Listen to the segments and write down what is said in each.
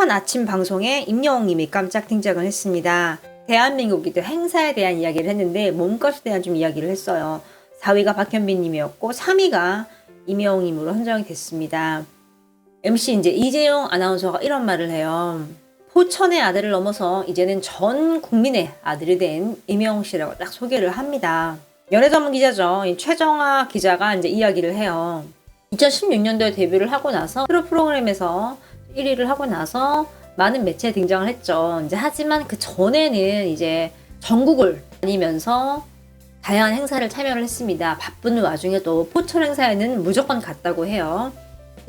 한 아침 방송에 임영웅님이 깜짝 등장을 했습니다. 대한민국이 또 행사에 대한 이야기를 했는데 몸값에 대한 좀 이야기를 했어요. 4위가 박현빈님이었고 3위가 임영웅님으로 선정이 됐습니다. MC 이제 이재용 아나운서가 이런 말을 해요. 포천의 아들을 넘어서 이제는 전 국민의 아들이 된 임영웅 씨라고 딱 소개를 합니다. 연예 전문 기자죠. 최정아 기자가 이제 이야기를 해요. 2016년도에 데뷔를 하고 나서 프로그램에서 1위를 하고 나서 많은 매체에 등장을 했죠. 이제 하지만 그 전에는 이제 전국을 다니면서 다양한 행사를 참여를 했습니다. 바쁜 와중에도 포천 행사에는 무조건 갔다고 해요.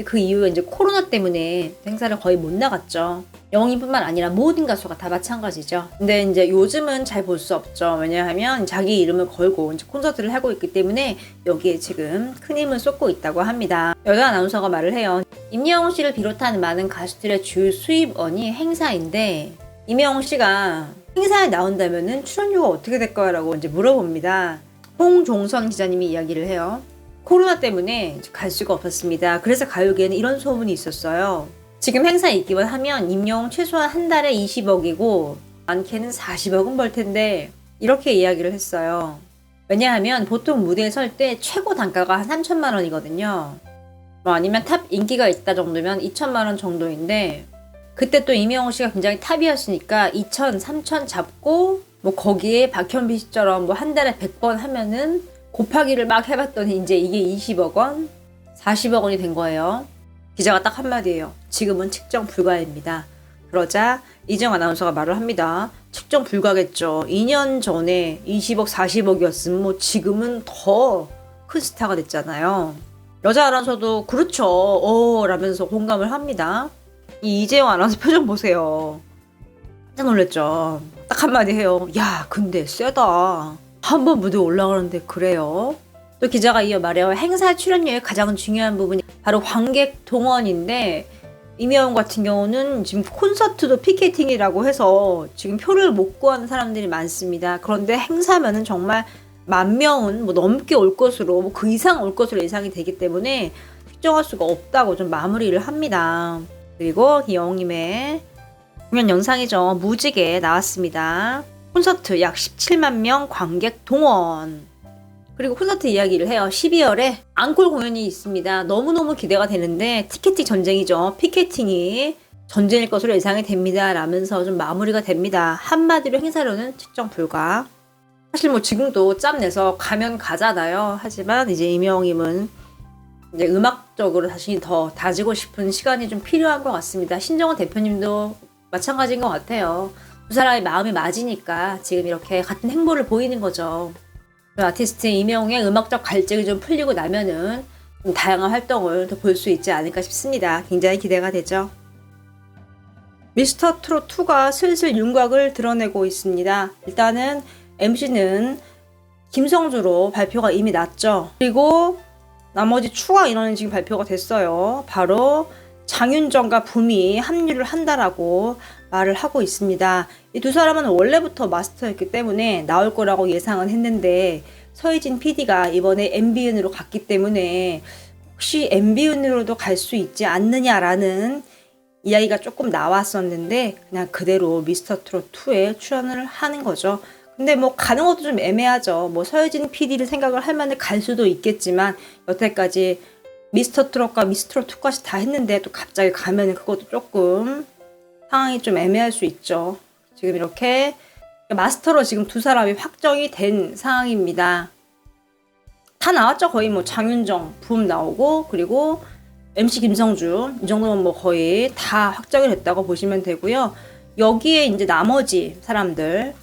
그 이후에 이제 코로나 때문에 행사를 거의 못 나갔죠. 영웅뿐만 아니라 모든 가수가 다 마찬가지죠. 근데 이제 요즘은 잘 볼 수 없죠. 왜냐하면 자기 이름을 걸고 이제 콘서트를 하고 있기 때문에 여기에 지금 큰 힘을 쏟고 있다고 합니다. 여자 아나운서가 말을 해요. 임영웅 씨를 비롯한 많은 가수들의 주 수입원이 행사인데 임영웅 씨가 행사에 나온다면은 출연료가 어떻게 될 거야라고 이제 물어봅니다. 홍종선 기자님이 이야기를 해요. 코로나 때문에 갈 수가 없었습니다. 그래서 가요계에는 이런 소문이 있었어요. 지금 행사에 있기만 하면 임영웅 최소한 한 달에 20억이고 많게는 40억은 벌 텐데 이렇게 이야기를 했어요. 왜냐하면 보통 무대에 설 때 최고 단가가 한 3천만 원이거든요. 뭐 아니면 탑 인기가 있다 정도면 2천만 원 정도인데 그때 또 임영웅 씨가 굉장히 탑이었으니까 2천, 3천 잡고 뭐 거기에 박현빈 씨처럼 뭐 한 달에 100번 하면은 곱하기를 막 해봤더니 이제 이게 20억 원, 40억 원이 된 거예요. 기자가 딱 한마디예요. 지금은 측정 불가입니다. 그러자 이정 아나운서가 말을 합니다. 측정 불가겠죠. 2년 전에 20억, 40억이었으면 뭐 지금은 더 큰 스타가 됐잖아요. 여자 아나운서도 그렇죠. 라면서 공감을 합니다. 이 이재용 아나운서 표정 보세요. 깜짝 놀랐죠. 딱 한마디 해요. 야, 근데 세다. 한번 무대 올라가는데 그래요? 또 기자가 이어 말해요. 행사 출연료의 가장 중요한 부분이 바로 관객 동원인데 임영웅 같은 경우는 지금 콘서트도 피켓팅이라고 해서 지금 표를 못 구하는 사람들이 많습니다. 그런데 행사면은 정말 10,000명은 뭐 넘게 올 것으로 뭐 그 이상 올 것으로 예상이 되기 때문에 특정할 수가 없다고 좀 마무리를 합니다. 그리고 영웅님의 공연 영상이죠. 무지개 나왔습니다. 콘서트 약 17만 명 관객 동원. 그리고 콘서트 이야기를 해요. 12월에 앙콜 공연이 있습니다. 너무너무 기대가 되는데 티켓팅 전쟁이죠. 피켓팅이 전쟁일 것으로 예상이 됩니다. 라면서 좀 마무리가 됩니다. 한마디로 행사료는 측정 불가. 사실 뭐 지금도 짬 내서 가면 가잖아요. 하지만 이제 임영웅님은 이제 음악적으로 다시 더 다지고 싶은 시간이 좀 필요한 것 같습니다. 신정원 대표님도 마찬가지인 것 같아요. 두 사람의 마음이 맞으니까 지금 이렇게 같은 행보를 보이는 거죠. 아티스트 임영웅의 음악적 갈증이 좀 풀리고 나면은 좀 다양한 활동을 더 볼 수 있지 않을까 싶습니다. 굉장히 기대가 되죠. 미스터 트롯 2가 슬슬 윤곽을 드러내고 있습니다. 일단은 MC는 김성주로 발표가 이미 났죠. 그리고 나머지 추가 인원은 지금 발표가 됐어요. 바로 장윤정과 붐이 합류를 한다라고 말을 하고 있습니다. 이 두 사람은 원래부터 마스터였기 때문에 나올 거라고 예상은 했는데 서희진 PD가 이번에 MBN으로 갔기 때문에 혹시 MBN으로도 갈 수 있지 않느냐라는 이야기가 조금 나왔었는데 그냥 그대로 미스터 트롯 2에 출연을 하는 거죠. 근데 뭐 가는 것도 좀 애매하죠. 뭐 서효진 PD를 생각을 하면 갈 수도 있겠지만 여태까지 미스터 트롯과 미스터 트롯 2까지 다 했는데 또 갑자기 가면은 그것도 조금 상황이 좀 애매할 수 있죠. 지금 이렇게 마스터로 지금 두 사람이 확정이 된 상황입니다. 다 나왔죠. 거의 뭐 장윤정, 붐 나오고 그리고 MC 김성주 이 정도면 뭐 거의 다 확정이 됐다고 보시면 되고요. 여기에 이제 나머지 사람들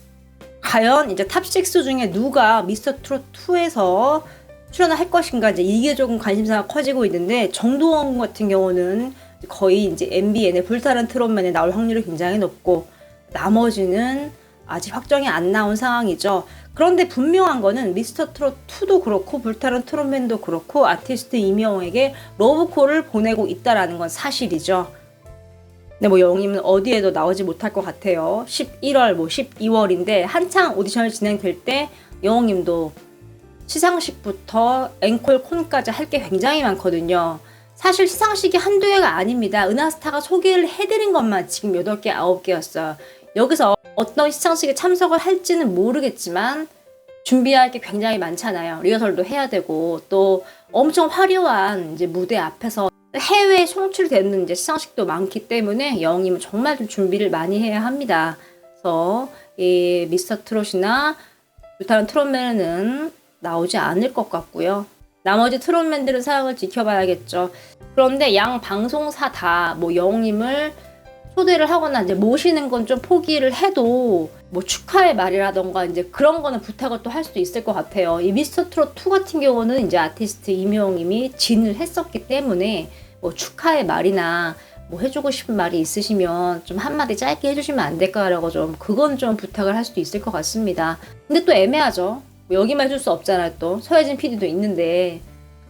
과연 이제 탑6 중에 누가 미스터 트롯 2에서 출연을 할 것인가 이제 이게 조금 관심사가 커지고 있는데 정동원 같은 경우는 거의 이제 MBN의 불타는 트롯맨에 나올 확률이 굉장히 높고 나머지는 아직 확정이 안 나온 상황이죠. 그런데 분명한 거는 미스터 트롯 2도 그렇고 불타는 트롯맨도 그렇고 아티스트 임영웅에게 러브콜을 보내고 있다라는 건 사실이죠. 근데 뭐 영웅님은 어디에도 나오지 못할 것 같아요. 11월, 뭐 12월인데 한창 오디션이 진행될 때 영웅님도 시상식부터 앵콜 콘까지 할 게 굉장히 많거든요. 사실 시상식이 한두 개가 아닙니다. 은하스타가 소개를 해드린 것만 지금 8개, 9개였어요. 여기서 어떤 시상식에 참석을 할지는 모르겠지만 준비할 게 굉장히 많잖아요. 리허설도 해야 되고 또 엄청 화려한 이제 무대 앞에서 해외 송출되는 이제 시상식도 많기 때문에 여왕님은 정말 좀 준비를 많이 해야 합니다. 그래서 이 미스터 트롯이나 불타는 트롯맨은 나오지 않을 것 같고요. 나머지 트롯맨들은 사역을 지켜봐야겠죠. 그런데 양 방송사 다 뭐 여왕님을 초대를 하거나 이제 모시는 건 좀 포기를 해도 뭐 축하의 말이라던가 이제 그런 거는 부탁을 또 할 수도 있을 것 같아요. 이 미스터 트롯 2 같은 경우는 이제 아티스트 임영웅님이 진을 했었기 때문에 뭐 축하의 말이나 뭐 해주고 싶은 말이 있으시면 좀 한마디 짧게 해주시면 안 될까라고 좀 그건 좀 부탁을 할 수도 있을 것 같습니다. 근데 또 애매하죠. 뭐 여기만 해줄 수 없잖아요. 또 서혜진 PD도 있는데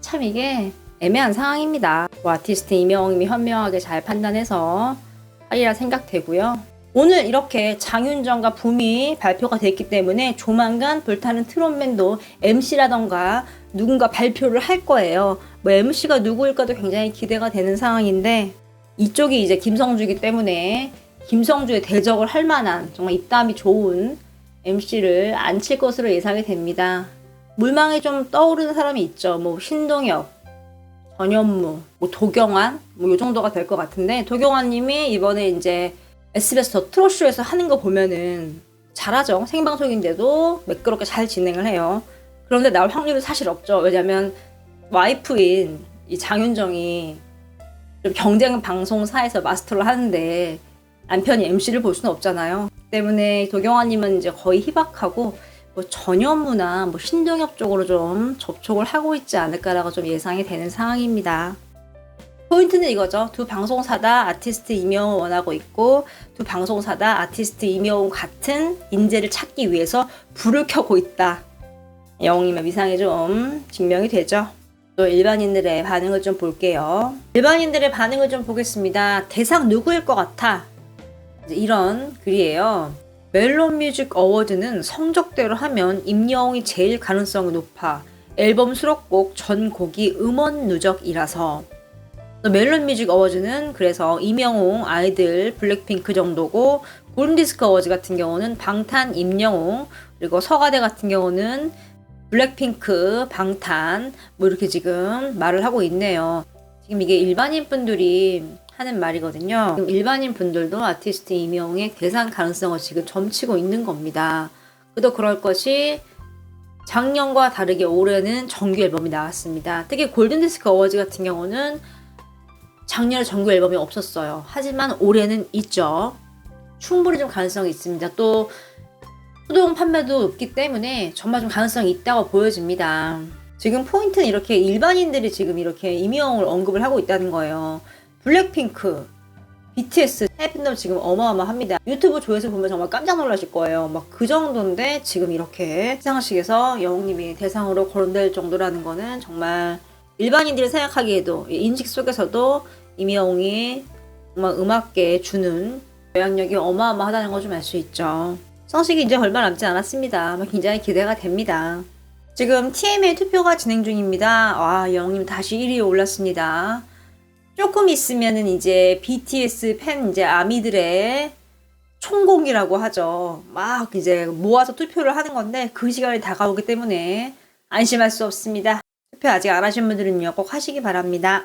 참 이게 애매한 상황입니다. 뭐 아티스트 임영웅님이 현명하게 잘 판단해서 하리라 생각되고요. 오늘 이렇게 장윤정과 붐이 발표가 됐기 때문에 조만간 불타는 트롯맨도 MC라던가 누군가 발표를 할 거예요. 뭐 MC가 누구일까도 굉장히 기대가 되는 상황인데 이쪽이 이제 김성주이기 때문에 김성주의 대적을 할 만한 정말 입담이 좋은 MC를 앉힐 것으로 예상이 됩니다. 물망에 좀 떠오르는 사람이 있죠. 뭐 신동엽, 전현무, 뭐 도경환, 뭐 요 정도가 될 것 같은데 도경환님이 이번에 이제 SBS 더 트롯쇼에서 하는 거 보면은 잘하죠. 생방송인데도 매끄럽게 잘 진행을 해요. 그런데 나올 확률은 사실 없죠. 왜냐면 와이프인 이 장윤정이 좀 경쟁 방송사에서 마스터를 하는데 남편이 MC를 볼 수는 없잖아요. 때문에 도경환님은 이제 거의 희박하고 뭐 전현무나 뭐 신동엽 쪽으로 좀 접촉을 하고 있지 않을까라고 좀 예상이 되는 상황입니다. 포인트는 이거죠. 두 방송사 다 아티스트 임영웅 원하고 있고 두 방송사 다 아티스트 임영웅 같은 인재를 찾기 위해서 불을 켜고 있다. 영웅님의 위상이 좀 증명이 되죠. 또 일반인들의 반응을 좀 볼게요. 일반인들의 반응을 좀 보겠습니다. 대상 누구일 것 같아? 이런 글이에요. 멜론뮤직 어워드는 성적대로 하면 임영웅이 제일 가능성이 높아. 앨범 수록곡 전 곡이 음원 누적이라서. 멜론뮤직 어워즈는 그래서 임영웅, 아이들, 블랙핑크 정도고 골든디스크 어워즈 같은 경우는 방탄, 임영웅, 그리고 서가대 같은 경우는 블랙핑크, 방탄 뭐 이렇게 지금 말을 하고 있네요. 지금 이게 일반인 분들이 하는 말이거든요. 일반인 분들도 아티스트 임영웅의 대상 가능성을 지금 점치고 있는 겁니다. 그도 그럴 것이 작년과 다르게 올해는 정규 앨범이 나왔습니다. 특히 골든디스크 어워즈 같은 경우는 작년에 정규 앨범이 없었어요. 하지만 올해는 있죠. 충분히 좀 가능성이 있습니다. 또 수동 판매도 높기 때문에 정말 좀 가능성이 있다고 보여집니다. 지금 포인트는 이렇게 일반인들이 지금 이렇게 임영웅을 언급을 하고 있다는 거예요. 블랙핑크, BTS, 팬덤 지금 어마어마합니다. 유튜브 조회수 보면 정말 깜짝 놀라실 거예요. 막 그 정도인데 지금 이렇게 시상식에서 영웅님이 대상으로 거론될 정도라는 거는 정말 일반인들이 생각하기에도 인식 속에서도 임영웅이 정말 음악계에 주는 영향력이 어마어마하다는 걸 좀 알 수 있죠. 시상식이 이제 얼마 남지 않았습니다. 굉장히 기대가 됩니다. 지금 TMA 투표가 진행 중입니다. 와, 영웅님 다시 1위에 올랐습니다. 조금 있으면은 이제 BTS 팬 이제 아미들의 총공이라고 하죠. 막 이제 모아서 투표를 하는 건데 그 시간이 다가오기 때문에 안심할 수 없습니다. 투표 아직 안 하신 분들은요 꼭 하시기 바랍니다.